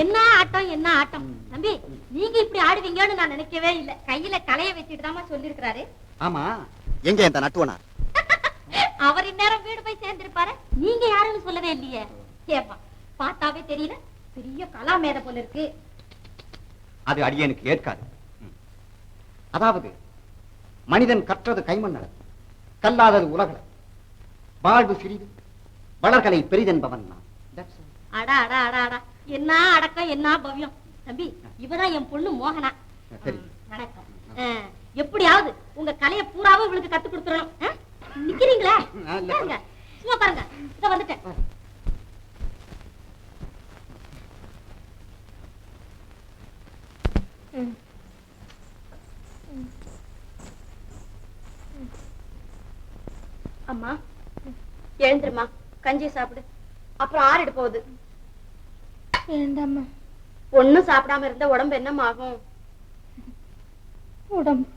என்ன ஆட்டம் என்ன ஆட்டம் தம்பி, நீங்க இப்படி ஆடுவீங்கன்னு நான் நினைக்கவே இல்லை. கையில கலைய வச்சுட்டு தான் சொல்லிருக்கிறாரு. ஆமா, எங்க இந்த நட்டுவனா? அவர் இந்நேரம் வீடு போய் சேர்ந்திருப்பாரு. நீங்க யாருன்னு சொல்லவே இல்லையே. ஏப்பா, பார்த்தாவே தெரியல, பெரிய கலா மேத போல இருக்கு. அது அடியனுக்கு ஏற்காது. அதாவது மனிதன் கற்றது கைமண்ணள, கல்லாதது உலகள, வாழ்வு சிறிது வளர்கலை பெரிதென்பவன் நான். அடா அடா அடா அடா, என்ன அடக்கம் என்ன பவ்யம். தம்பி, இவதான் என் பொண்ணு மோகனா. வணக்கம். எப்படியாவது உங்க கலையை பூராவும் இவளுக்கு கத்து கொடுத்துறோம். நிக்கிறீங்களா? சும்மா பாருங்க, இத வந்துட்டேன். அம்மா எழுந்துருமா, கஞ்சி சாப்பிடு, அப்புறம் ஆறிடு போகுது. வேண்டாம்மா. ஒண்ணும் சாப்பிடாம இருந்த உடம்பு என்னம்மா ஆகும்? உடம்பு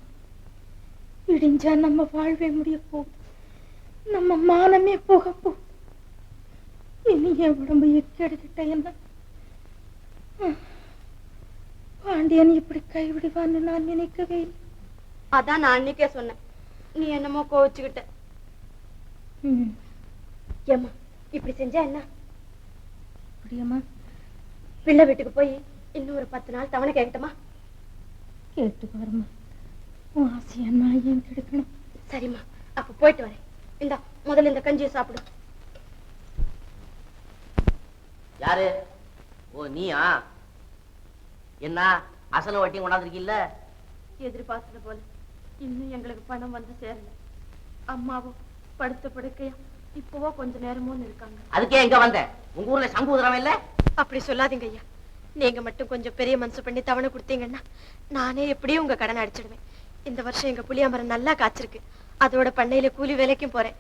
இடிஞ்சா நம்ம வாழ்வே முடிய போகுது, நம்ம மானமே போக போகுது. இனி என் உடம்பு எக்கெடுக்கிட்ட என்ன? பாண்டியன் இப்படி கைவிடுவான்னு நான் நினைக்கவே இல்லை. அதான் நான் அன்னைக்கே சொன்னேன், நீ என்னமோ கோவிச்சுக்கிட்ட. ஏம்மா இப்படி செஞ்சா என்ன? அப்படியம்மா, பிள்ளை வீட்டுக்கு போய் இன்னும் ஒரு 10 நாள் தவணை கேட்கட்டுமா? கேட்டு பாருமா, உன் ஆசையா நான் ஏன் கெடுக்கணும்? சரிம்மா, அப்ப போயிட்டு வரேன். இந்தா முதல்ல இந்த கஞ்சியை சாப்பிடு. யாரு? ஓ நீயா? என்ன அசல வட்டியும் கொண்டாந்துருக்கீல்ல? எதிர்பார்த்தது போல இன்னும் எங்களுக்கு பணம் வந்து சேரல. அம்மாவும் படுத்த படுக்கையா இப்பவோ கொஞ்ச நேரமும் இருக்காங்க. அதுக்கே எங்க வந்த? உங்க ஊர்ல சங்குதிரம் இல்ல? அப்படி சொல்லாதீங்க ஐயா. நீங்க மட்டும் கொஞ்சம் பெரிய மனசு பண்ணி தவணை கொடுத்தீங்கன்னா நானே எப்படியும் உங்க கடன் அடிச்சிடுவேன். இந்த வருஷம் எங்க புளியாமரம் நல்லா காய்ச்சிருக்கு. அதோட பண்ணையில கூலி வேலைக்கும் போறேன்.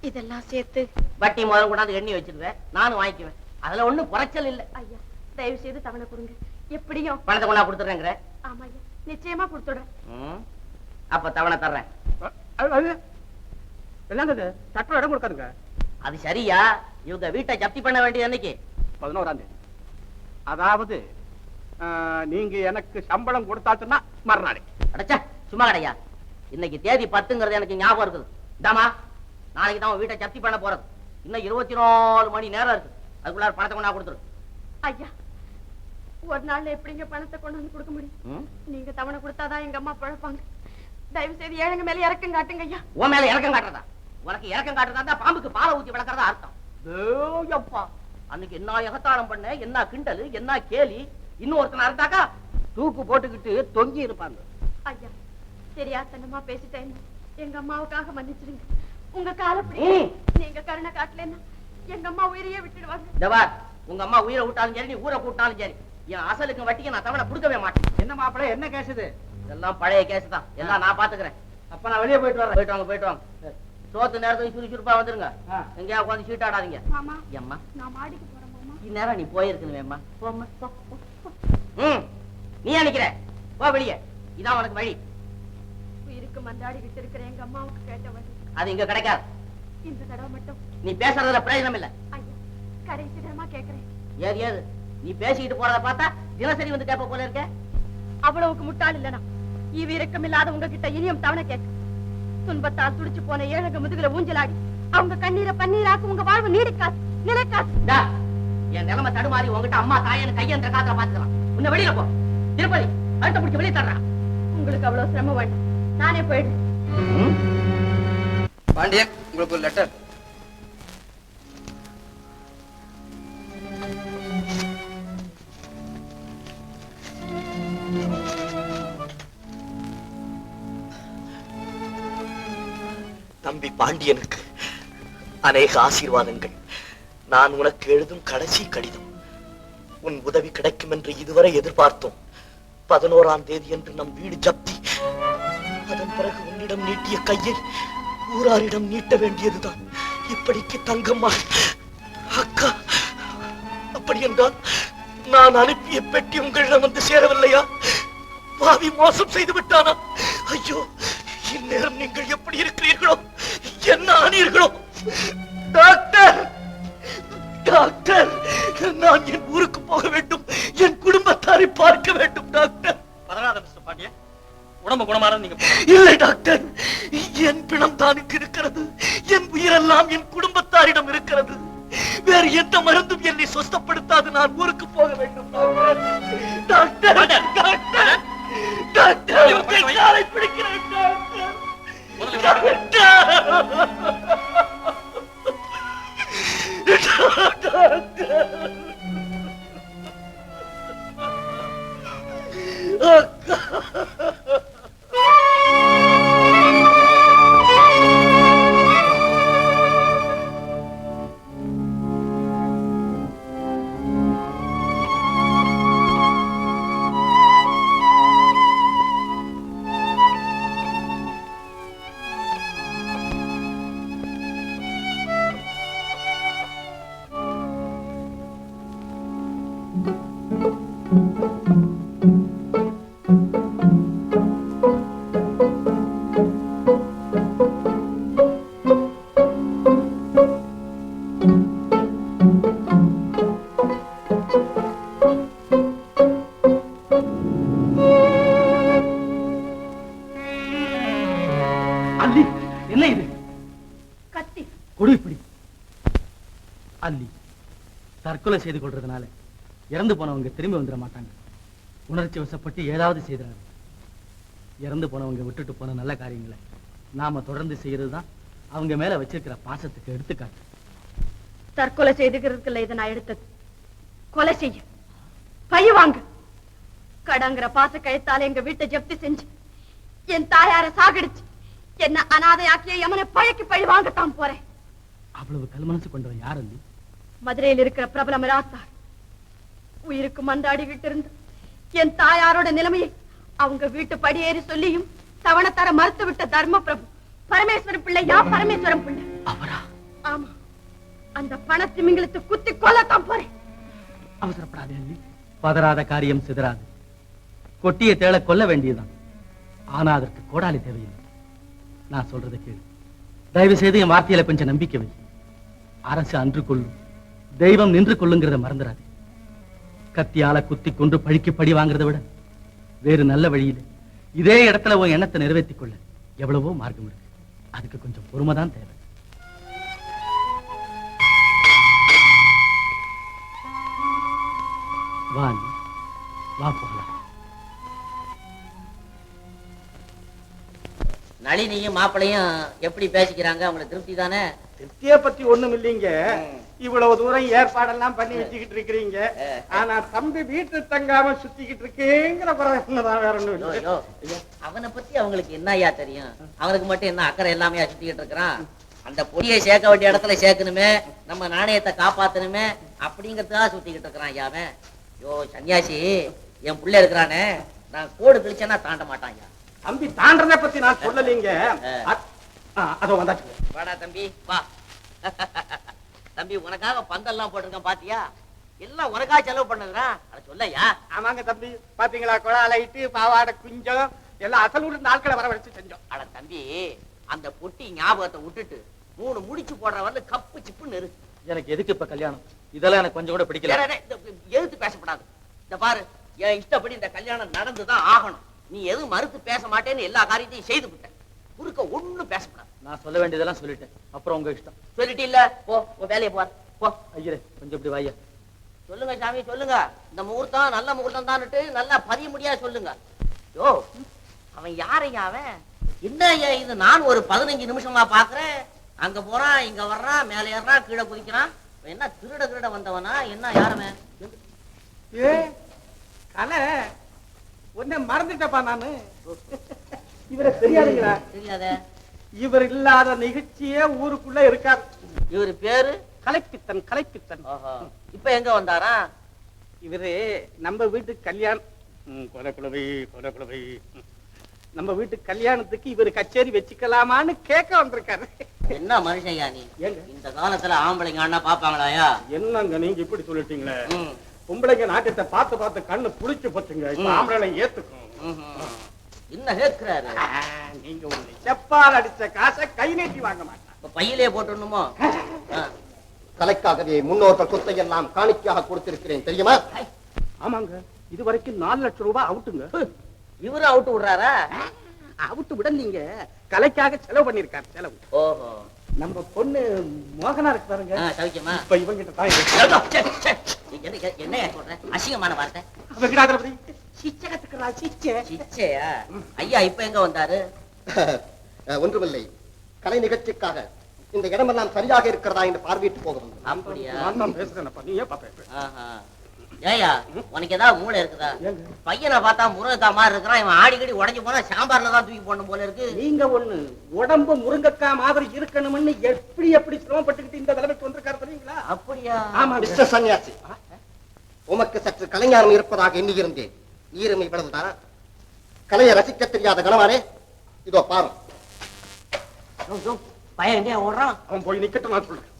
இதெல்லாம் சேர்த்து வட்டி முதல் கொண்டாந்து எண்ணி வச்சிருவேன், நானும் வாங்கிக்குவேன். அதுல ஒண்ணும் குறைச்சல் இல்ல. ஐயா தயவு செய்து தவணை கொடுங்க. எப்படியும் பணத்தை கொண்டா கொடுத்துறேங்கிற? ஆமா ஐயா, நிச்சயமா கொடுத்துடுறேன். அப்ப தவணை தர்றேன். சட்ட இடம் கொடுக்காதுங்க. அது சரியா? இவங்க வீட்டை ஜப்தி பண்ண வேண்டியது அன்னைக்கு 11ஆம் தேதி. அதாவது நீங்க எனக்கு சம்பளம் கொடுத்தாச்சுன்னா மறுநாளே. அடைச்சா சும்மா கிடையா? இன்னைக்கு தேதி 10ங்கிறது எனக்கு ஞாபகம் இருக்குது. இதாமா, நாளைக்கு தான் வீட்டை ஜப்தி பண்ண போறது. இன்னும் 24 மணி நேரம் இருக்கு. அதுக்குள்ளார பணத்தை கொண்டா கொடுத்துரு. ஐயா, ஒரு நாள்ல எப்படிங்க பணத்தை கொண்டு வந்து கொடுக்க முடியும்? நீங்க தவணை கொடுத்தாதான் எங்க அம்மா பழப்பாங்க. தயவு செய்து ஏழைங்க மேல இறக்கம் காட்டுங்க ஐயா. உன் மேல இறக்கம் காட்டுறதா? உனக்கு இறக்கம் காட்டுறதா பாம்புக்கு பாலை ஊத்தி வளர்க்கறதா அர்த்தம். அன்னைக்கு என்ன எகத்தாளம் பண்ண, என்ன கிண்டலு, என்ன கேலி. இன்னும் ஒருத்தன இருந்தாக்கா தூக்கு போட்டுக்கிட்டு தொங்கி இருப்பாங்க. ஐயா, தெரியாதனமா பேசிட்டேன். எங்க அம்மாவுக்காக மன்னிச்சிடுங்க. உங்க காலப்படி நீங்க கருணை காட்டலன்னா எங்க அம்மா உயிரையே விட்டுடுவாங்க. ஜவார், உங்க அம்மா உயிரை விட்டாலும் சரி, நீ ஊரை கூட்டாலும் சரி, என் அசலுக்கு வட்டிக்கு நான் தவணை கொடுக்கவே மாட்டேன். என்ன மாப்பிள்ள, என்ன கேசுது? இதெல்லாம் பழைய கேஸ் தான். எல்லாம் நான் பாத்துக்கிறேன். அப்ப நான் வெளியே போயிட்டு வரேன். போயிட்டு வாங்க, போயிட்டு வாங்க. சோத்து நேரத்துக்கு சுறுசுறுப்பா வந்துருங்க. எங்கேயா உட்காந்து சீட்டாடாதீங்க. மாமா, ஏம்மா நான் மாடிக்கு போறேன் மாமா. இந்நேரம் நீ போயிருக்கணுமேம்மா. போம்மா, போ. நீ நினைக்கிற? போ வெளியே. இதான் உனக்கு வழி. உயிருக்கு மந்தாடிக்கிட்டு இருக்கிற எங்க அம்மாவுக்கு கேட்ட வழி அது இங்க கிடைக்காது. இந்த தடவை மட்டும் நீ பேசுறதுல பிரயோஜனம் இல்ல. ஐயா, கடைசி தடவை கேட்கிறேன். ஏது நீ பேசிக்கிட்டு போறத பார்த்தா தினசரி வந்து கேட்ப போல இருக்க. அவ்வளவுக்கு முட்டாள் இல்லனா ஈவிரக்கம் இல்லாத உங்ககிட்ட இனியும் தவணை கேட்க. துன்பத்தால் துடிச்சு போன ஏழக முதுகுல ஊஞ்சலாடி அவங்க கண்ணீரை பன்னீராக்கு உங்க வாழ்வு நீடிக்காது, நிலைக்காது. என் நிலைமை தடுமாறி உங்ககிட்ட அம்மா தாயன்னு கையன்ற காத்துல பாத்துக்கலாம். உன்ன வெளியில போ. திருப்பதி அடுத்த பிடிச்சி வெளியே தர்றான். உங்களுக்கு அவ்வளவு சிரமம் வேண்டாம், நானே போயிடுறேன். பாண்டியன், உங்களுக்கு ஒரு லெட்டர். தம்பி பாண்டியனுக்கு அநேக ஆசீர்வாதங்கள். நான் உனக்கு எழுதும் கடைசி கடிதம். உன் உதவி கிடைக்கும் என்று இதுவரை எதிர்பார்த்தோம். 11ஆம் தேதி என்று நம் வீடு ஜப்தி. அதன் பிறகு உன்னிடம் நீட்டிய கையை ஊராரிடம் நீட்ட வேண்டியதுதான். இப்படிக்கு தங்கம்மா அக்கா, அப்படி என்றால் நான் அனுப்பிய பெட்டி உங்களிடம் வந்து சேரவில்லையா? பாவி மோசம் செய்து விட்டானா? ஐயோ, இந்நேரம் நீங்கள் எப்படி இருக்கிறீர்களோ, என்ன ஆனீர்களோ? டாக்டர், டாக்டர், நான் என் ஊருக்கு போக வேண்டும். தான் இங்கு இருக்கிறது. என் உயிரெல்லாம் என் குடும்பத்தாரிடம் இருக்கிறது. வேறு எந்த மருந்தும் என்னை சொஸ்தப்படுத்தாது. நான் ஊருக்கு போக வேண்டும். டாக்டர், டாக்டர், டாக்டர், உங்கள் காலை பிடிக்கிறேன் என்ன இது? கத்தி. கொடு இப்படி. அல்லி, தற்கொலை செய்து கொள்றதுனால இறந்து போனவங்க திரும்பி வந்துட மாட்டாங்க. உணர்ச்சி வசப்பட்டு ஏதாவது செய்யறாங்க. இறந்து போனவங்க விட்டுட்டு போன நல்ல காரியங்களை நாம தொடர்ந்து செய்யறதுதான் அவங்க மேல வச்சிருக்கிற பாசத்துக்கு எடுத்துக்காட்டு. தற்கொலை செய்துக்கிறதுக்கு இல்ல இதை நான் எடுத்தது. கொலை செய்ய, பழி வாங்க. கடங்கிற பாச கழுத்தால எங்க வீட்டை ஜப்தி செஞ்சு என் தாயார சாகடிச்சு என்ன அனாதையாக்கிய யமனை பழக்கி பழி வாங்கத்தான் போறேன். அவ்வளவு கல்மனசு கொண்டவன் யார் அல்லி? மதுரையில் இருக்கிற பிரபல மிராத்தார். உயிருக்கு மந்தாடிக்கிட்டு இருந்து என் தாயாரோட நிலைமையை அவங்க வீட்டு படியேறி சொல்லியும் தவணத்தர மறுத்து விட்ட தர்ம பிரபு பரமேஸ்வரன் பிள்ளை. யா பரமேஸ்வரன் பிள்ளை அவரா? ஆமா. அந்த பணத்திமிங்களுக்கு குத்தி கொல்லத்தான் போறேன். அவசரப்படாதே அல்லி. பதறாத காரியம் சிதறாது. கொட்டிய தேள கொல்ல வேண்டியதுதான். ஆனா அதற்கு கோடாலி தேவையில்லை. நான் சொல்றதை கேளு. தயவு செய்து என் வார்த்தையில கொஞ்சம் நம்பிக்கை வை. அரசு அன்று கொள்ளும், தெய்வம் நின்று கொள்ளுங்கிறத மறந்துடாது. கத்தியால குத்தி கொண்டு பழிக்கு படி வாங்குறதை விட வேறு நல்ல வழியில இதே இடத்துல உன் எண்ணத்தை நிறைவேற்றிக் கொள்ள எவ்வளவோ மார்க்கம் இருக்கு. அதுக்கு கொஞ்சம் பொறுமைதான் தேவை. வா அண்ணி, வா போகலாம். நளினியும் மாப்பிளையும் எப்படி பேசிக்கிறாங்க? அவங்களுக்கு திருப்தி தானே? திருப்தியை பத்தி ஒண்ணும் இல்லைங்க. இவ்வளவு தூரம் ஏற்பாடெல்லாம் பண்ணி வச்சுக்கிட்டு இருக்கிறீங்க. ஆனா தம்பி வீட்டு தங்காம சுத்திக்கிட்டு இருக்கேங்கிற குறைதான், வேற ஒண்ணும் இல்லை. அவனை பத்தி அவங்களுக்கு என்ன ஐயா தெரியும்? அவனுக்கு மட்டும் என்ன அக்கறை எல்லாமே சுத்திக்கிட்டு இருக்கிறான். அந்த பொடியை சேர்க்க வேண்டிய இடத்துல சேர்க்கணுமே, நம்ம நாணயத்தை காப்பாத்தணுமே அப்படிங்கறதுக்காக சுத்திக்கிட்டு இருக்கிறான் ஐயாவன். யோ சன்னியாசி, என் புள்ள இருக்கிறானே, நான் கோடு கிழிச்சேன்னா தாண்ட மாட்டான் ஐயா. தம்பி தாண்டறதை பத்தி நான் சொல்லலீங்க. அதோ வந்தாச்சு. வாடா தம்பி வா. தம்பி உனக்காக பந்தெல்லாம் போட்டிருக்கேன் பாத்தியா? எல்லாம் உனக்காக செலவு பண்ணதுடா. அத சொல்லையா? ஆமாங்க தம்பி, பாத்தீங்களா? குழாலைட்டு பாவாடை குஞ்சம் எல்லாம் அசலூர் நாட்களை வர வச்சு செஞ்சோம். அட தம்பி, அந்த பொட்டி ஞாபகத்தை விட்டுட்டு 3 முடிச்சு போடுற வரல கப்பு சிப்புன்னு இரு. எனக்கு எதுக்கு இப்ப கல்யாணம்? இதெல்லாம் எனக்கு கொஞ்சம் கூட பிடிக்கல. எதிர்த்து பேசப்படாது. இந்த பாரு, என் இஷ்டப்படி இந்த கல்யாணம் நடந்துதான் ஆகணும். நீ எதுவும் மறுத்து பேச மாட்டேன்னு எல்லா காரியத்தையும் செய்து விட்ட. குறுக்க ஒண்ணும் பேசப்படாது. நான் சொல்ல வேண்டியதெல்லாம் சொல்லிட்டேன். அப்புறம் உங்க இஷ்டம். சொல்லிட்டு இல்ல, போ உன் வேலையை போ. போ ஐயரே, கொஞ்சம் இப்படி வாயா. சொல்லுங்க சாமி, சொல்லுங்க. இந்த முகூர்த்தம் நல்ல முகூர்த்தம் தான்னுட்டு நல்லா பதிய முடியாது சொல்லுங்க. யோ, அவன் யாரையா அவன்? என்ன ஐயா இது? நான் ஒரு 15 நிமிஷமா பாக்குறேன். அங்க போறான், இங்க வர்றான், மேல ஏறான், கீழே குதிக்கிறான். என்ன திருட வந்தவனா? என்ன யாருவன்? ஏ கலை, உன்னை மறந்துட்டப்பா நானு. இவரை தெரியாதுங்களா? தெரியாத. இவர் இல்லாத நிகழ்ச்சியே ஊருக்குள்ள இருக்காரு. இவரு பேரு கலைப்பித்தன். கலைப்பித்தன். இப்ப எங்க வந்தாரா? இவரு நம்ம வீட்டு கல்யாணம் கொலக்குலவை நம்ம வீட்டு கல்யாணத்துக்கு இவரு கச்சேரி வச்சுக்கலாமான்னு கேட்க வந்திருக்காரு. என்ன மனுஷன்யா நீ? இந்த காலத்துல ஆம்பளைங்க அண்ணா பாப்பாங்களாயா? என்னங்க நீங்க இப்படி சொல்லிட்டீங்களே. பொம்பளைங்க நாட்டத்தை பார்த்து பார்த்து கண்ணு புடிச்சு போச்சுங்க. இப்ப ஆம்பளை ஏத்துக்கும். என்ன கேட்கிறாரு? நீங்க ஒண்ணு செப்பால் அடிச்ச காசை கை நீட்டி வாங்க மாட்டாங்க. பையிலே போட்டுணுமோ? கலைக்காகவே முன்னோர்கள் சொத்தை எல்லாம் காணிக்கையாக கொடுத்திருக்கிறேன் தெரியுமா? ஆமாங்க, இது வரைக்கும் 4 லட்சம் ரூபாய் அவுட்டுங்க. இவரு அவுட்டு விடுறாரா? அவுட்டு விட நீங்க கலைக்காக செலவு பண்ணிருக்காரு செலவு. ஓஹோ, நம்ம பொண்ணு மோகனா இருக்கு பாருங்க. சவிக்கமா? இப்ப இவங்கிட்ட தான் இருக்கு. என்ன சொல்ற? அசிங்கமான வார்த்தை. வெங்கடாதிபதி சிச்சகத்துக்குறா சிச்சே. சிச்சையா? ஐயா இப்ப எங்க வந்தாரு? ஒன்றுமில்லை, கலை நிகழ்ச்சிக்காக இந்த இடமெல்லாம் சரியாக இருக்கிறதா என்று பார்வையிட்டு போக வந்தோம். அப்படியா? நான் தான் பேசுறேன். நீ ஏன் பாப்ப? ஆஹா. ஏயா உனக்கு ஏதாவது மூளை இருக்குதா? பையனை பார்த்தா முருங்கக்காய் மாதிரி இருக்கிறான். இவன் ஆடிக்கடி உடஞ்சு போனா சாம்பார்ல தான் தூக்கி போடணும் போல இருக்கு. நீங்க ஒண்ணு உடம்பு முருங்கக்காய் மாதிரி இருக்கணும்னு எப்படி சிரமப்பட்டுக்கிட்டு இந்த நிலைமைக்கு வந்திருக்காரு தெரியுங்களா? அப்படியா? ஆமா மிஸ்டர் சன்னியாசி, உமக்கு சற்று கலைஞானம் இருப்பதாக எண்ணியிருந்தேன். ஈரமை இவ்வளவுதானா? கலையை ரசிக்க தெரியாத கணவானே, இதோ பாரு. பையன் எங்கேயா ஓடுறான்? அவன் போய் நிக்கட்டும், நான் சொல்றேன்.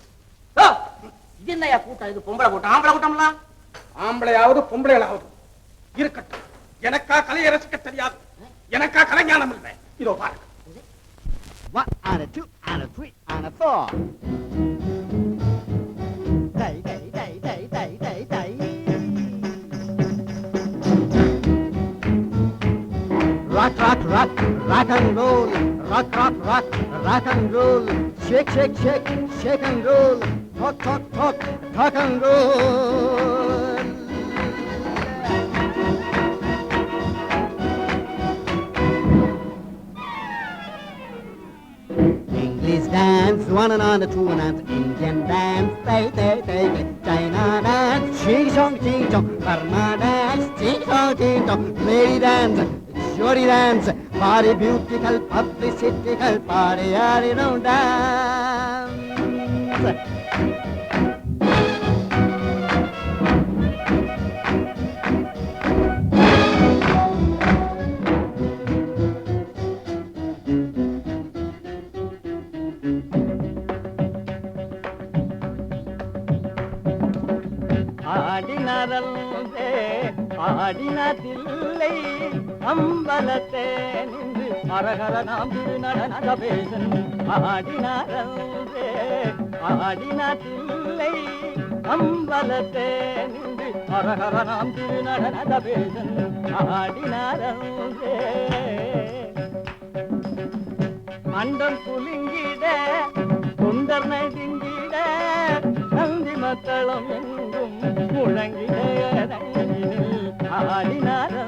இது என்னையா கூட்டம்? இது பொம்பளை கூட்டம், ஆம்பளை கூட்டம்லாம்? ஆம்பளையாவது பொம்பளையாவது இருக்கட்டும், எனக்கா கலையை ரசிக்க தெரியாது, எனக்கா கலைஞானம் இல்லை. இதோ பாருங்க. 1 and a 2 and a 3 and a 4. Day, day, day, day, day, day, day. Rock, rock, rock, rock and roll. Rock, rock, rock, rock and roll. Shake, shake, shake, shake and roll. Talk, talk, talk, talk and roll. English dance, 1 and a 2 and Indian dance, day, day, day, day. China dance, ching chong, Burma dance, ching chong, lady dance, jolly dance, party beautiful, publicitycal, party, dance. ஆடினரல்லே ஆடினதில்லை அம்பலத்தே நின்று அரகர நாம் திருநடன passion. ஆடினரல்லே ஆடினதில்லை அம்பலத்தே நின்று அரகர நாம் திருநடன passion. ஆடினரல்லே மண்டம் குலுங்கிட தொண்டர் நடுங்கிட நந்தி மக்களும் எங்கும் முழங்கிட ஆடினாரே.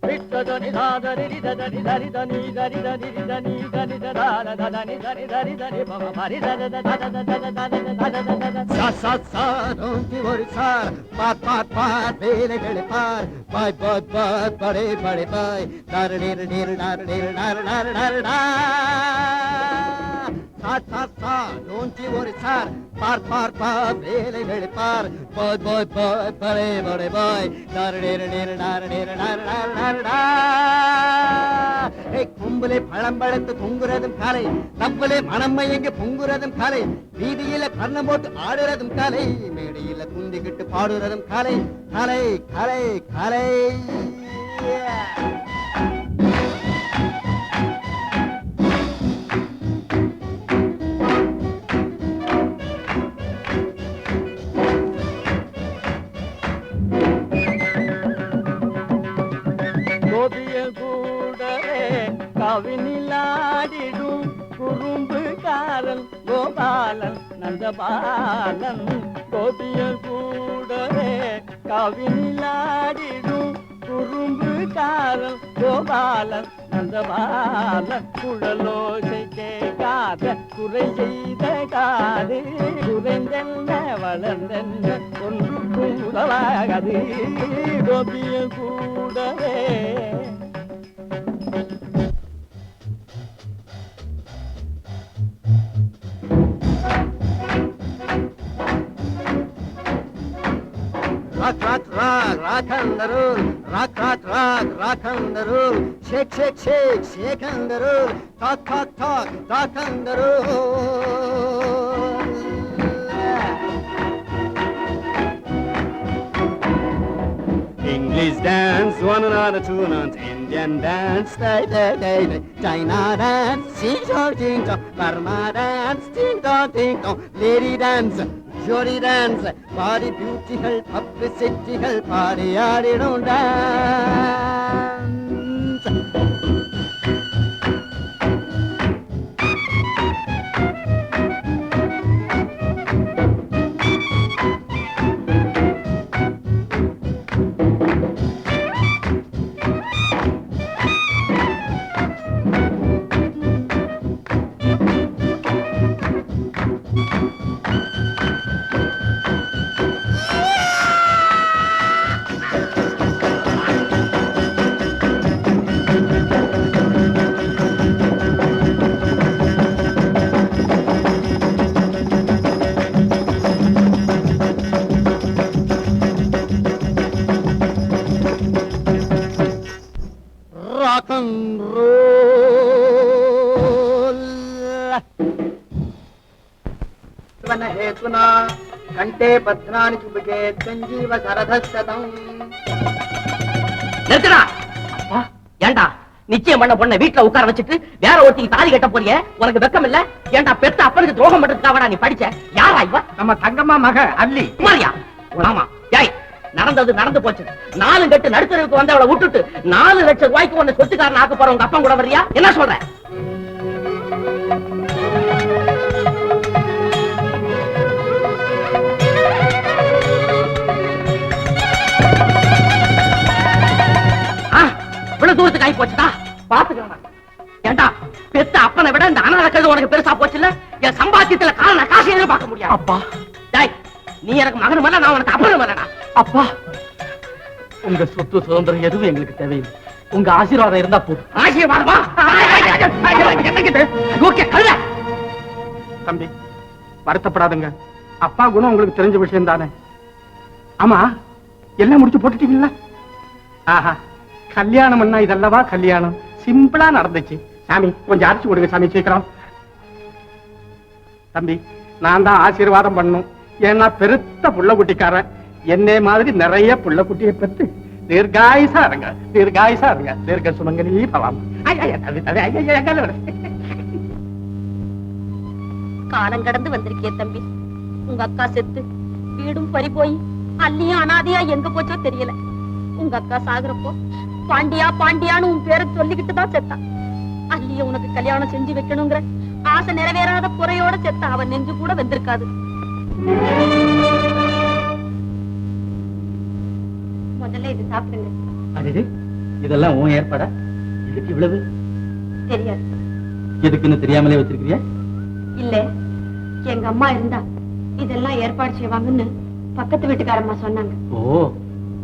விட்டதனி தாதரி ததனி தரி தனி தரி தனி தனி தனி ததான ததனி தனி தரி தனி பம பரி தத தத தத தத சா சா சா don't you worry sir பார் பார் பார் வேலைகளை பார் பாய் பாய் பாய் படே படே பாய் டார டேர டேர டார டேர டார டார டார டா சா சா சா don't you worry sir பார் பார் பார் வேலைகளை பார் பாய் பாய் பாய் படே படே பாய் டார டேர டேர டார டேர டார டார டார டா. கும்பலே பழம் பழத்து தொங்குறதும் கலை, தப்பலே மனம் மயங்க பொங்குறதும் கலை, வீதியில கர்ணம் போட்டு ஆடுறதும் கலை, மேடையில குந்திக்கிட்டு பாடுறதும் கலை, கலை கலை கலை. கவினிலாடிடும் குறும்புகாரன் கோபாலன் நந்தபாலன். கோபிய கூடவே கவினிலாடிடும் குறும்புகாரன் கோபாலன் நந்தபாலன். குழலோசை கேட்காத குறை செய்த காது குறைந்தென்ன வளர்ந்தென்ன ஒன்றுக்கும் உதவாகாது. கோபிய கூடவே rock, rock, rock, rock and roll, rock, rock, rock, rock and roll, shake, shake, shake, shake and roll, talk, talk, talk, talk and roll. English dance, 1 and a 2 and Indian dance, day, day, day, day. China dance, ching chong, Burma dance, ding dong, ding dong, lady dance, jolly dance, body beautiful, publicitycal, party, dance. சுனா கண்டே பத்ராணி சுபகே சஞ்சீவ சரதசதம். நிறுத்துடா. ஏண்டா நிச்சயம் பண்ண பொண்ணை வீட்டுல உட்கார வச்சுட்டு வேற ஒருத்திக்கு தாலி கட்ட போறிய? உனக்கு வெக்கம் இல்ல? ஏண்டா பெத்த அப்பனுக்கு துரோகம் பண்றதுக்காகடா நீ படிச்ச? யாரா இவ? நம்ம தங்கம்மா மக அல்லி. மாரியா? ஆமா. ஏய், நடந்தது நடந்து போச்சு. 4 கட்டு நடுத்தருக்கு வந்தவளை விட்டுட்டு 4 லட்சம் ரூபாய்க்கு உன்னை சொத்துக்காரன் ஆக்க போற உங்க அப்பா கூட வர்றியா? என்ன சொல்ற? தூரத்துக்கு ஆகி போச்சுடா. பாத்துக்கலாம். ஏண்டா பெத்த அப்பனை விட இந்த அனாதை கழுது உனக்கு பெருசா போச்சு இல்ல? என் சம்பாத்தியத்துல காசு எதிர்பார்க்க முடியாது. அப்பா, நீ எனக்கு மகனும் இல்ல, நான் உனக்கு அப்பனும் இல்லடா. அப்பா, உங்க சொத்து சுதந்திரம் எதுவும் எங்களுக்கு தேவையில்லை. உங்க ஆசீர்வாதம் இருந்தா போதும். ஆசீர்வாதமா? தம்பி வருத்தப்படாதுங்க. அப்பா குணம் உங்களுக்கு தெரிஞ்ச விஷயம் தானே. ஆமா, எல்லாம் முடிச்சு போட்டுட்டீங்களா? ஆஹா, கல்யாணம் பண்ணா இதல்லவா கல்யாணம். சிம்பிளா நடந்துச்சு. சாமி கொஞ்சம் அரைச்சு கொடுங்க சாமி சீக்கிரம். தம்பி, நான் தான் ஆசீர்வாதம் பண்ணும். ஏன்னா பெருத்த புள்ள குட்டிக்காரன். என்னே மாதிரி நிறைய புள்ள குட்டியை பெற்று தீர்காயுசா இருங்க, தீர்காயுசா இருங்க, தீர்க்க சுமங்கலி பவாம். காலம் கடந்து வந்திருக்கிய தம்பி. உங்க அக்கா செத்து வீடும் பறி போய் அல்லியும் அனாதையா எங்க போச்சோ தெரியல. உங்க அக்கா சாகுறப்போ பாண்டியா பாண்டியான்னு உன் பேரை சொல்லிக்கிட்டு தான் செத்தான். அல்லிய உனக்கு கல்யாணம் செஞ்சு வைக்கணுங்கிற ஆசை நிறைவேறாத குறையோட செத்த அவன் நெஞ்சு கூட வெந்திருக்காது. முதல்ல இது சாப்பிடுங்க. அடே, இதெல்லாம் உன் ஏற்பாடா? இதுக்கு இவ்வளவு? தெரியாது. எதுக்குன்னு தெரியாமலே வச்சிருக்கிறியா? இல்ல, எங்க அம்மா இருந்தா இதெல்லாம் ஏற்பாடு செய்வாங்கன்னு பக்கத்து வீட்டுக்காரம்மா சொன்னாங்க. ஓ,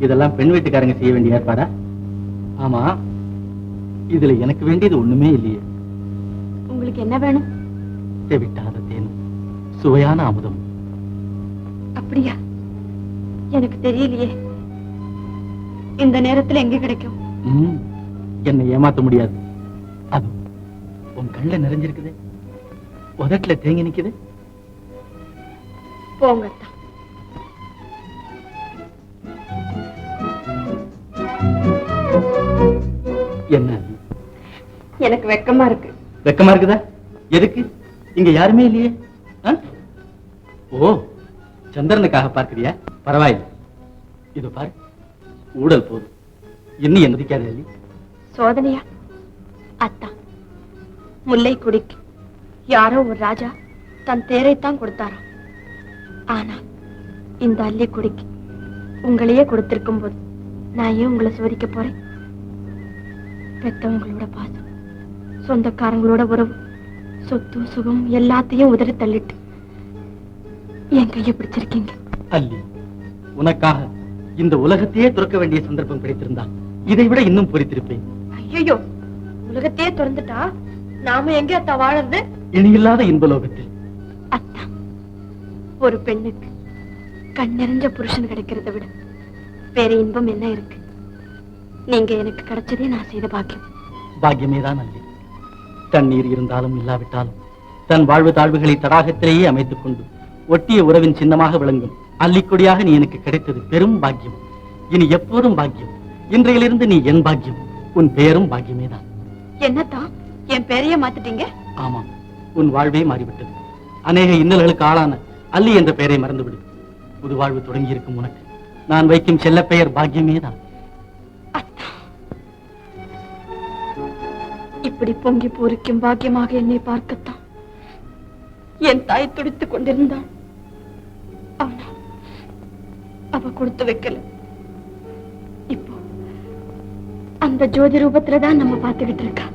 இதெல்லாம் பெண் வீட்டுக்காரங்க செய்ய வேண்டிய ஏற்பாடா? ஆமா, இதுல எனக்கு வேண்டியது ஒண்ணுமே இல்லையே. உங்களுக்கு என்ன வேணும்? விட்டாத தேனும் சுவையான அமுதம். அப்படியா? எனக்கு தெரியலையே. இந்த நேரத்துல எங்க கிடைக்கும்? என்னை ஏமாத்த முடியாது. அது உன் கண்ணுல நிறைஞ்சிருக்குது, உதட்டுல தேங்கி நிக்குது. போங்க. என்ன? எனக்கு வெக்கமா இருக்கு. வெக்கமா இருக்குதா? எதுக்கு? இங்க யாருமே இல்லையே. ஓ, சந்திரனுக்காக பார்க்கிறியா? பரவாயில்லை. இது பாரு, ஊடல் போதும். இன்னும் என்ன மதிக்காத இல்லி? சோதனையா? அத்தா, முல்லை குடிக்கு யாரோ ஒரு ராஜா தன் தேரைத்தான் கொடுத்தாராம். ஆனா இந்த அல்லி குடிக்கு உங்களையே கொடுத்திருக்கும் போது நான் ஏன் உங்களை சோதிக்க போறேன்? பெத்தவங்களோட பாசம், சொந்தக்காரங்களோட உறவு, சொத்து சுகம் எல்லாத்தையும் உதறி தள்ளிட்டு என் கையை பிடிச்சிருக்கீங்க. அல்லி, உனக்காக இந்த உலகத்தையே துறக்க வேண்டிய சந்தர்ப்பம் கிடைத்திருந்தால் இதை விட இன்னும் பொறித்திருப்பேன். ஐயோ, உலகத்தையே திறந்துட்டா நாம எங்க அத்தா வாழறது? இனியில்லாத இன்பலோகத்தில். அத்தா, ஒரு பெண்ணுக்கு கண் நிறைஞ்ச புருஷன் கிடைக்கிறத விட வேற இன்பம் என்ன இருக்கு? நீங்க எனக்கு கிடைச்சதே நான் செய்த பாக்கியம். பாக்கியமேதான் அல்லி. தண்ணீர் இருந்தாலும் இல்லாவிட்டாலும் தன் வாழ்வு தாழ்வுகளை தடாகத்திலேயே அமைத்துக் கொண்டு ஒட்டிய உறவின் சின்னமாக விளங்கும் அல்லிக்கொடியாக நீ எனக்கு கிடைத்தது பெரும் பாக்கியம். இனி எப்போதும் பாக்கியம். இன்றையிலிருந்து நீ என் பாக்கியம். உன் பெயரும் பாக்கியமேதான். என்னத்தான் என் பெரிய மாத்திட்டீங்க? ஆமாம், உன் வாழ்வே மாறிவிட்டது. அநேக இன்னல்களுக்கு ஆளான அல்லி என்ற பெயரை மறந்துவிடு. புது வாழ்வு தொடங்கி இருக்கும் உனக்கு நான் வைக்கும் செல்ல பெயர் பாக்கியமேதான். இப்படி பொங்கி பூரிக்கும் பாக்கியமாக என்னை பார்க்கத்தான் என் தாய் துடித்துக் கொண்டிருந்தாள். ஆனால் அவ கொடுத்து வைக்கல. இப்போ அந்த ஜோதி ரூபத்துலதான் நம்ம பார்த்துக்கிட்டு இருக்கா.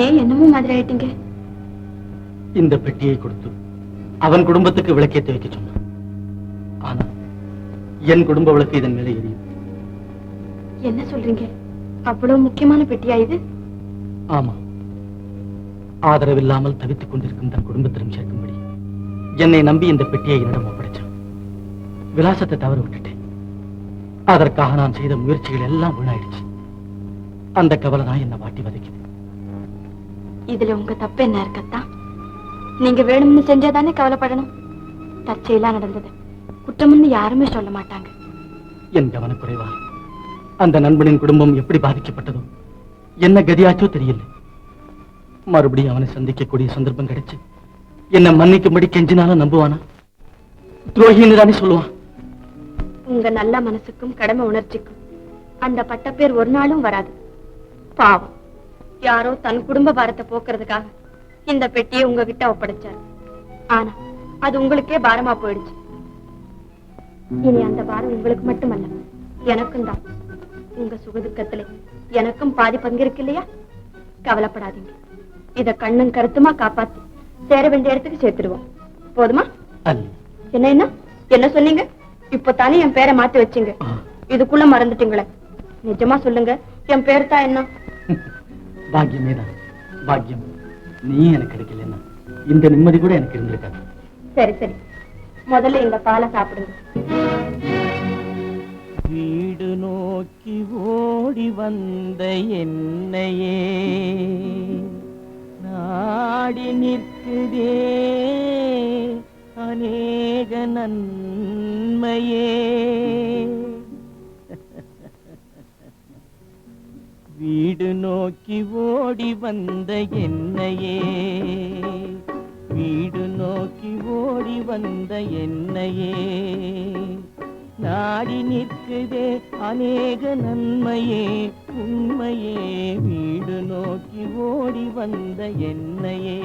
ஏன் என்னமோ மாதிரி ஆயிட்டீங்க? இந்த பெட்டியை கொடுத்து அவன் குடும்பத்துக்கு விளக்கேற்றி வைக்க சொன்னான். ஆனா என் குடும்ப விளக்கு இதன் மேலே எரியும். என்ன சொல்றீங்க? அவ்வளவு முக்கியமான பெட்டியா இது? ஆமா, ஆதரவில்லாமல் தவித்துக் கொண்டிருக்கும் தன் குடும்பத்திலும் சேர்க்கும்படி என்னை நம்பி இந்த பெட்டியை என்னிடம் ஒப்படைச்சான். விலாசத்தை தவறு விட்டுட்டேன். அதற்காக நான் செய்த முயற்சிகள் எல்லாம் வீணாயிடுச்சு. அந்த கவலை தான் என்ன வாட்டி வதைக்குது. இதுல உங்க தப்பு என்ன இருக்கத்தான்? நீங்க வேணும்னு செஞ்சாதானே கவலைப்படணும். தற்செயலா நடந்தது, குற்றம்னு யாருமே சொல்ல மாட்டாங்க. என் கவனக்குறைவா அந்த நண்பனின் குடும்பம் எப்படி பாதிக்கப்பட்டதோ, என்ன கதியாச்சோ தெரியல. மறுபடியும் அவனை சந்திக்கக்கூடிய சந்தர்ப்பம் கிடைச்சு என்ன மன்னிக்கும்படி கெஞ்சினாலும் நம்புவானா? துரோகின்னு தானே சொல்லுவான். உங்க நல்ல மனசுக்கும் கடமை உணர்ச்சிக்கும் அந்த பட்டப்பேர் ஒரு நாளும் வராது. பாவம், யாரோ தன் குடும்ப பாரத்தை போக்குறதுக்காக இந்த பெட்டியை உங்ககிட்ட ஒப்படைச்சார். ஆனா அது உங்களுக்கே பாரமா போயிடுச்சு. இனி அந்த பாரம் உங்களுக்கு மட்டுமல்ல, எனக்கும் தான். உங்க சுகதுக்கத்துல எனக்கும் பாதி பங்கு இருக்கு இல்லையா? கவலைப்படாதீங்க, இத கண்ணும் கருத்துமா காப்பாத்தி சேர வேண்டிய இடத்துக்கு சேர்த்துடுவோம். போதுமா? என்ன என்ன என்ன சொன்னீங்க? இப்ப தானே என் பேரை மாத்தி வச்சீங்க, இதுக்குள்ள மறந்துட்டீங்களே. நிஜமா சொல்லுங்க, என் பேர் தான் என்ன? பாக்கியமே தான். பாக்கியம் நீ எனக்கு கிடைக்கலன்னா இந்த நிம்மதி கூட எனக்கு இருந்திருக்காது. சரி சரி, முதல்ல இந்த பாலை சாப்பிடுங்க. வீடு நோக்கி ஓடி வந்த என்னையே நாடி நிற்குதே அநேக நன்மையே. வீடு நோக்கி ஓடி வந்த என்னையே, வீடு நோக்கி ஓடி வந்த என்னையே நாடி நிற்குதே அநேக நன்மையே உண்மையே. வீடு நோக்கி ஓடி வந்த என்னையே.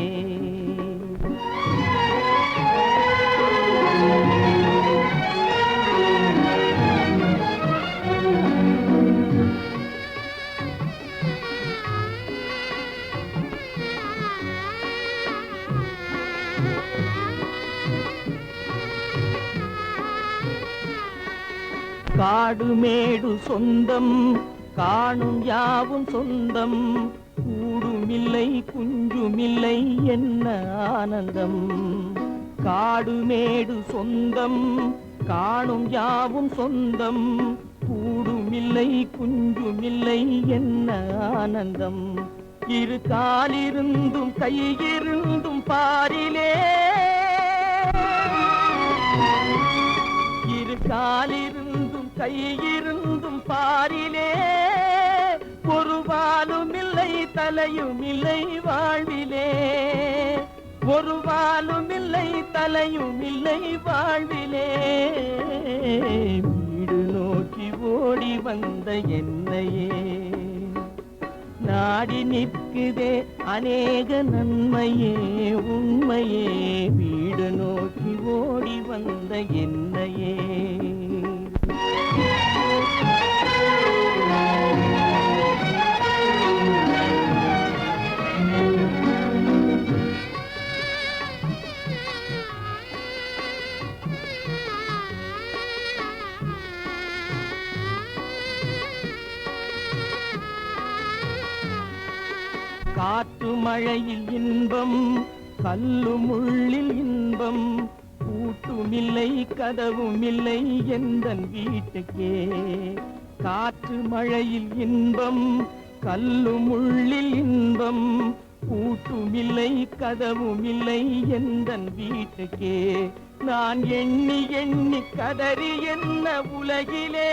காடு மேடு சொந்தம், காணும் யாவும் சொந்தம், கூடுமில்லை குஞ்சுமில்லை என்ன ஆனந்தம். காடு மேடு சொந்தம், காணும் யாவும் சொந்தம், கூடுமில்லை குஞ்சுமில்லை என்ன ஆனந்தம். இரு காலிருந்தும் கையிருந்தும் பாரிலே, இரு காலிருந்தும் கையிருந்தும் பாரிலே, ஒரு வாலும் இல்லை தலையும் இல்லை வாழ்விலே, ஒரு வாலும் இல்லை தலையும் இல்லை வாழ்விலே. வீடு நோக்கி ஓடி வந்த என்னையே நாடி நிற்குதே அநேக நன்மையே உண்மையே. வீடு நோக்கி ஓடி வந்த என்னையே. காற்று மழையில் இன்பம், கல்லு முள்ளில் இன்பம், கூட்டுமில்லை கதவுமில்லை எந்தன் வீட்டுக்கே. காற்று மழையில் இன்பம், கல்லு முள்ளில் இன்பம், கூட்டுமில்லை கதவுமில்லை எந்தன் வீட்டுக்கே. நான் எண்ணி எண்ணி கதறி என்ன உலகிலே,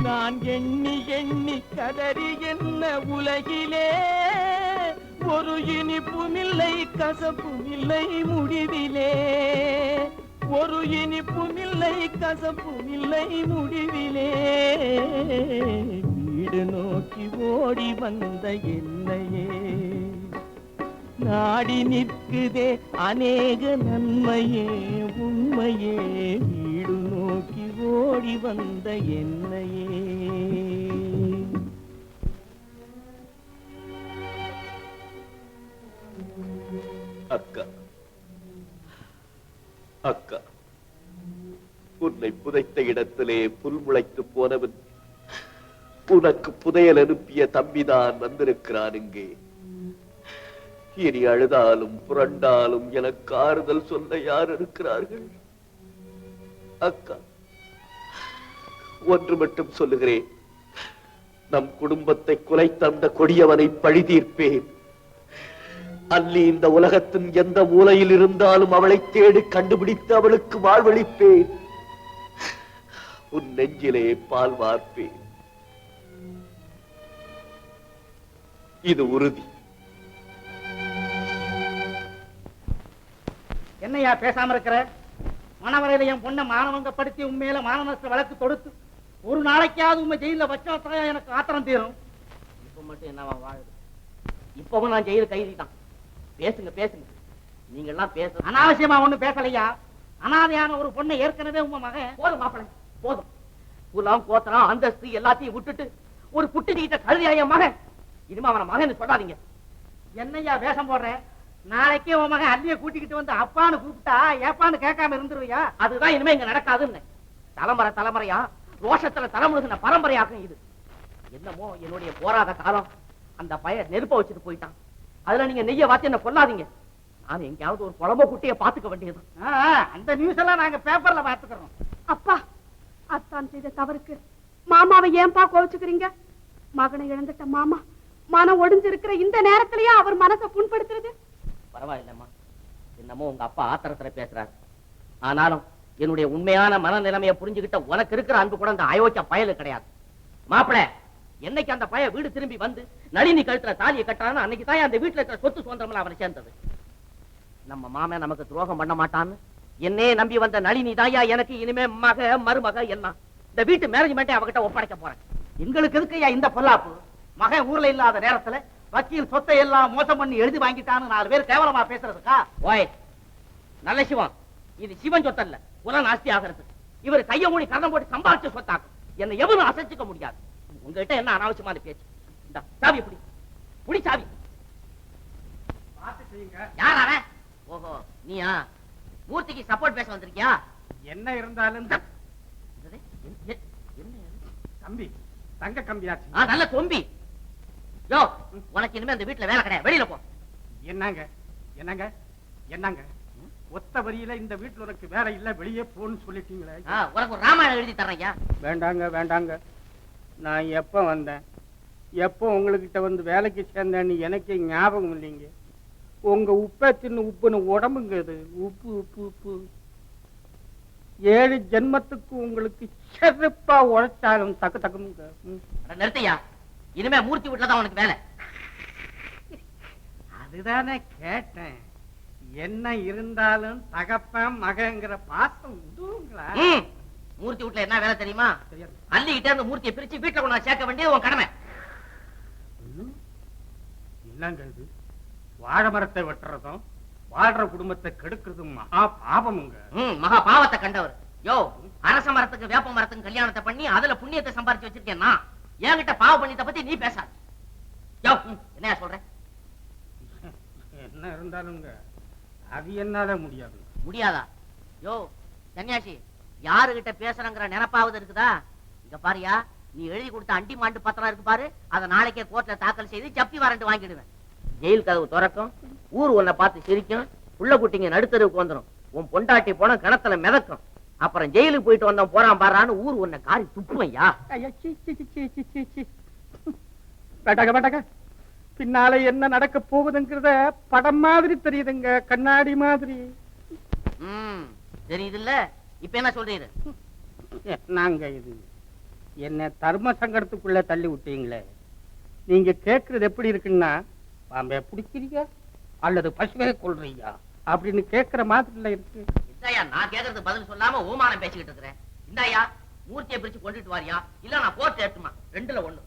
நான் எண்ணி எண்ணி கதறி என்ன உலகிலே. ஒரு இனிப்புமில்லை கசப்புமில்லை முடிவிலே, ஒரு இனிப்புமில்லை கசப்புமில்லை முடிவிலே. வீடு நோக்கி ஓடி வந்த என்னையே நாடி நிற்குதே அநேக நன்மையே உண்மையே. வீடு நோக்கி ஓடி வந்த என்னையே. அக்கா, அக்கா, உன்னை புதைத்த இடத்திலே புல் முளைத்து போனவன் உனக்கு புதையல் அனுப்பிய தம்பிதான் வந்திருக்கிறான் இங்கே. இனி அழுதாலும் புரண்டாலும் எனக்கு ஆறுதல் சொல்ல யார் இருக்கிறார்கள்? அக்கா, ஒன்று மட்டும் சொல்லுகிறேன், நம் குடும்பத்தை குலைத்த அந்த கொடியவனை பழி தீர்ப்பேன். அல்லி இந்த உலகத்தின் எந்த மூலையில் இருந்தாலும் அவளை தேடி கண்டுபிடித்து அவளுக்கு வாழ்வளிப்பேன். உன் நெஞ்சிலே பால் வார்ப்பேன். இது உறுதி. என்னையா பேசாம இருக்கிற? மனவரையில என் பொண்ணை மானவங்கப்படுத்தி உண்மையில மானநஷ்ட வழக்கு தொடுத்து ஒரு நாளைக்காவது உண்மை ஜெயில வச்சாதான் எனக்கு ஆத்திரம் தீரும். இப்ப மட்டும் என்னவா வாழுது? இப்பவும் நான் ஜெயில கைதி தான். பேசுங்க பேசுங்க, நீங்க எல்லாம் பேச அனாவசியமா ஒண்ணு பேசலையா? அனாதையான ஒரு பொண்ணை ஏற்கனவே உங்க மகன். போதும் மாப்பிள போதும். குலாம் கோத்தரம் அந்தஸ்து எல்லாத்தையும் விட்டுட்டு ஒரு குட்டி நீட்ட கழுதியா மகன். இனிமே அவன மகன் சொல்லாதீங்க. என்னையா வேஷம் போடுறேன்? நாளைக்கே உன் மகன் அல்லிய கூட்டிக்கிட்டு வந்து அப்பான்னு கூப்பிட்டா ஏப்பான்னு கேட்காம இருந்துருவியா? அதுதான் இனிமே இங்க நடக்காதுன்னு. தலைமுறை தலைமுறையா ரோஷத்துல தலைமுழுகின பரம்பரையாகும் இது. என்னமோ என்னுடைய போராத காலம் அந்த பையன் நெருப்ப வச்சுட்டு போயிட்டான். அதுல நீங்க நெய்ய வாத்தி என்ன கொல்லாதீங்க. நான் எங்கேயாவது ஒரு குழம்பு குட்டிய பாத்துக்க வேண்டியது. அந்த நியூஸ் எல்லாம் நாங்க பேப்பர்ல பாத்துக்கிறோம். அப்பா, அத்தான் செய்த தவறுக்கு மாமாவை ஏன்பா கோவிச்சுக்கிறீங்க? மகனை இழந்துட்ட மாமா மனம் ஒடிஞ்சிருக்கிற இந்த நேரத்திலேயே அவர் மனசை புண்படுத்துறது. பரவாயில்லம்மா, என்னமோ உங்க அப்பா ஆத்திரத்துல பேசுறாரு. ஆனாலும் என்னுடைய உண்மையான மனநிலைமையை புரிஞ்சுக்கிட்ட உனக்கு இருக்கிற அன்பு கூட அந்த அயோக்கிய பயலு கிடையாது. மாப்பிள, என்னைக்கு அந்த பையன் வீடு திரும்பி வந்து நளினி கழுத்துல தாலியை கட்டான்னு அன்னைக்கு தான் அந்த வீட்டுல இருக்கிற சொத்து சுதந்திரம்ல அவனை சேர்ந்தது. நம்ம மாமன் நமக்கு துரோகம் பண்ண மாட்டான்னு என்னே நம்பி வந்த நளினி தாயா எனக்கு இனிமே மக மருமக எல்லாம். இந்த வீட்டு மேனேஜ்மெண்ட்டை அவகிட்ட ஒப்படைக்க போறேன். எங்களுக்கு இருக்குயா இந்த பொல்லாப்பு? மகன் ஊர்ல இல்லாத நேரத்துல வக்கீல் சொத்தை எல்லாம் மோசம் பண்ணி எழுதி வாங்கிட்டான்னு 4 பேர் கேவலமா பேசுறதுக்கா? ஓய் நல்ல சிவம், இது சிவன் சொத்தல்ல, புல நாஸ்தி ஆகிறது. இவர் கைய மூடி கரணம் போட்டு சம்பாதிச்ச சொத்தாக்கும். என்னை எவரும் அசைச்சுக்க முடியாது. உங்ககிட்ட என்ன அனாவசியமான பேச்சு? இந்த சாவி புடி புடி சாவி. யார் அவன்? ஓஹோ, நீயா? மூர்த்திக்கு சப்போர்ட் பேச வந்திருக்கியா? என்ன இருந்தாலும் என்ன தம்பி தங்க கம்பியாச்சு. நல்ல தொம்பி. யோ, உனக்கு இனிமே அந்த வீட்டுல வேலை கிடையாது, வெளியில போ. என்னங்க என்னங்க என்னங்க, ஒத்த வரியில இந்த வீட்டுல உனக்கு வேலை இல்ல, வெளியே போன்னு சொல்லிட்டீங்களே. உனக்கு ஒரு ராமாயணம் எழுதி தர்றேன். வேண்டாங்க வேண்டாங்க, நான் எப்ப வந்தேன், எப்போ உங்ககிட்ட வந்து வேலைக்கு சேர்ந்தேன்னு எனக்கு ஞாபகம் இல்லைங்க. உங்க உப்பை தின்னு உப்புன்னு உடம்புங்க இது. உப்பு உப்பு உப்பு 7 ஜென்மத்துக்கு உங்களுக்கு செருப்பா உழைச்சாலும் தக்கு தக்குங்க. நிறுத்தையா, இனிமே மூர்த்தி வீட்டுல தான் உனக்கு வேலை. அதுதானே கேட்டேன். என்ன இருந்தாலும் தகப்பன் மகங்கிற பாசம் விடுங்களா? மூர்த்தி வீட்டுல என்ன வேலை தெரியுமா? அள்ளிக்கிட்டே அந்த மூர்த்தியை பிரிச்சு வீட்டுல கொண்டு சேர்க்க வேண்டியது உன் கடமை. என்னங்க இது? வாழை மரத்தை வெட்டுறதும் வாழ்ற குடும்பத்தை கெடுக்கிறதும் மகா பாவமுங்க. மகா பாவத்தை கண்டவர். யோ, அரச மரத்துக்கு வேப்ப மரத்துக்கு கல்யாணத்தை பண்ணி அதுல புண்ணியத்தை சம்பாரிச்சு வச்சிருக்கேன் நான். என்கிட்ட பாவ புண்ணியத்தை பத்தி நீ பேசாத. யோ, என்ன சொல்ற? என்ன இருந்தாலுங்க அது என்னால முடியாது. முடியாதா? யோ சன்னியாசி, யாருகிட்ட பேசுறங்கிற நினைப்பாவது இருக்குதா? இங்க பாரியா, நீ எழுதி கொடுத்த அண்டி மாண்டு பத்திரம் இருக்கு பாரு, அதை நாளைக்கே கோர்ட்ல தாக்கல் செய்து ஜப்தி வாரண்ட் வாங்கிடுவேன். ஜெயில் கதவு திறக்கும், ஊர் உன்னை பார்த்து சிரிக்கும், புள்ள குட்டிங்க நடுத்தருவுக்கு வந்துடும், உன் பொண்டாட்டி போன கிணத்துல மிதக்கும். அப்புறம் ஜெயிலுக்கு போயிட்டு வந்தோம் போறான் பாரான்னு ஊர் உன்னை காரி துப்புவையா. வேண்டாங்க வேண்டாங்க, பின்னால என்ன நடக்க போகுதுங்கிறத படம் மாதிரி தெரியுதுங்க, கண்ணாடி மாதிரி. தெரியுது இல்ல? இப்ப என்ன சொல்றீரு? நாங்க இது என்ன தர்ம சங்கடத்துக்குள்ள தள்ளி விட்டீங்களே. நீங்க கேக்குறது எப்படி இருக்குன்னா, பாம்பே பிடிக்கிறீங்க அல்லது பசுவே கொள்றீங்க அப்படின்னு கேக்குற மாதிரி இருக்கு. இந்தாயா, நான் கேக்குறது பதில் சொல்லாம ஓமானம் பேசிக்கிட்டு இருக்கிறேன். இந்தாயா, மூர்த்தியை பிரிச்சு கொண்டுட்டு வாரியா, இல்ல நான் கோர்ட் ஏற்றுமா? 2ல 1.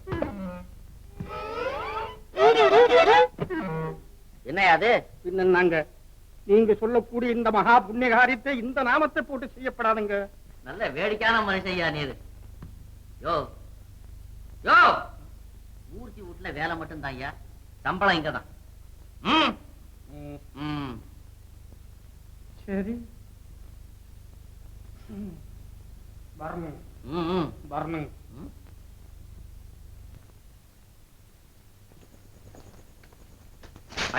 என்னையா அது? நாங்க நீங்க சொல்லக்கூடிய இந்த மகா புண்ணிய காரியத்தை இந்த நாமத்தை போட்டு செய்யப்படாதுங்க. நல்ல வேடிக்கையான மனுஷையா நீரு. யோ யோ, மூர்த்தி வீட்டுல வேலை மட்டும் தான் ஐயா, சம்பளம் இங்கதான். சரி வரணும் வரணும்.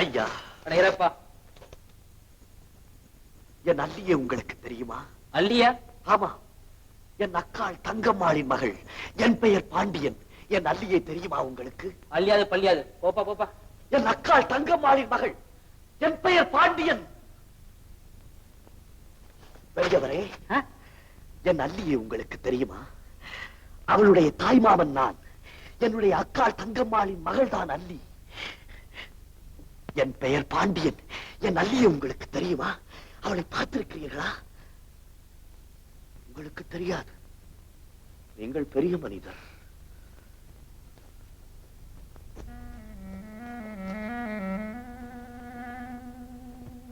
ஐயா, அடையப்பா, என் அல்லியே உங்களுக்கு தெரியுமா? அல்லியா? ஆமா, என் அக்காள் தங்கம்மாளின் மகள். என் பெயர் பாண்டியன். என் அல்லியை தெரியுமா உங்களுக்கு? அல்லியாது பள்ளியாது, போப்பா போப்பா. என் அக்காள் தங்கம்மாளின் மகள். என் பெயர் பாண்டியன். பெரியவரே, என் அல்லியை உங்களுக்கு தெரியுமா? அவளுடைய தாய்மாமன் நான். என்னுடைய அக்காள் தங்கம்மாளின் மகள் தான் அல்லி. என் பெயர் பாண்டியன். என் அல்லியை உங்களுக்கு தெரியுமா? அவளை பார்த்திருக்கிறீர்களா? உங்களுக்கு தெரியாது. நீங்கள் பெரிய மனிதர்.